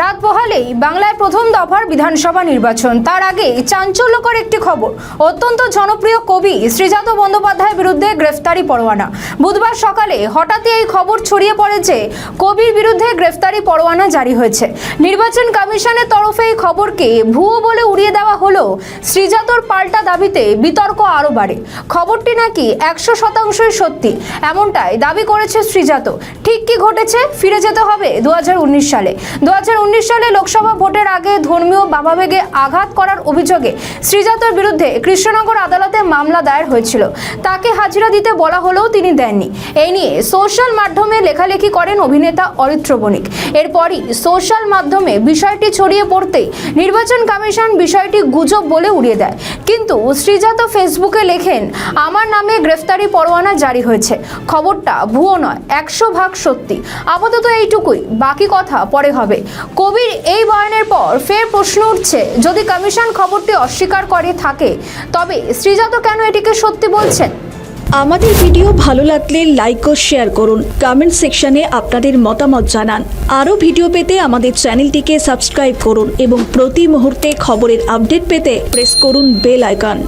রাত পোহালেই বাংলায় প্রথম দফার বিধানসভা নির্বাচন। তার আগে চাঞ্চল্যকর একটি খবর, অত্যন্ত জনপ্রিয় কবি শ্রীজাত বন্দ্যোপাধ্যায়ের বিরুদ্ধে গ্রেফতারি পরোয়ানা। বুধবার সকালে হঠাৎই এই খবর ছড়িয়ে পড়ে যে কবির বিরুদ্ধে গ্রেফতারি পরোয়ানা জারি হয়েছে। নির্বাচন কমিশনের তরফে এই খবরকে ভুয়ো বলে উড়িয়ে দেওয়া হলো। শ্রীজাতর পাল্টা দাবিতে বিতর্ক আরও বাড়ে। খবরটি নাকি 100% সত্যি, এমনটাই দাবি করেছে শ্রীজাত। ঠিক কি ঘটেছে? ফিরে যেতে হবে 2019 সালে। 2019 সালে লোকসভা ভোটের আগে ধর্মীয় ভাবাবেগে আঘাত করার অভিযোগে শ্রীজাতর বিরুদ্ধে কৃষ্ণনগর আদালতে মামলা দায়ের হয়েছিল। তাকে হাজিরা দিতে বলা হলেও তিনি দেননি। এই নিয়ে সোশ্যাল মাধ্যমে লেখালেখি করেন অভিনেতা অরিত্র বণিক। এরপরই সোশ্যাল মাধ্যমে বিষয়টি ছড়িয়ে পড়তেই নির্বাচন কমিশন বিষয়টি গুজব বলে উড়িয়ে দেয়। কিন্তু শ্রীজাত ফেসবুকে লেখেন, আমার নামে গ্রেফতারি পরোয়ানা জারি হয়েছে। খবরটা ভুয়ো নয়, 100% সত্যি। আপাতত এইটুকুই, বাকি কথা পরে হবে। কবির এই বয়ানের পর ফের প্রশ্ন উঠছে, যদি কমিশন খবরটি অস্বীকার করে থাকে তবে শ্রীজাত কেন এটিকে সত্যি বলছেন? আমাদের ভিডিও ভালো লাগলে লাইক ও শেয়ার করুন, কমেন্ট সেকশনে আপনাদের মতামত জানান। আরও ভিডিও পেতে আমাদের চ্যানেলটিকে সাবস্ক্রাইব করুন এবং প্রতি মুহূর্তে খবরের আপডেট পেতে প্রেস করুন বেল আইকন।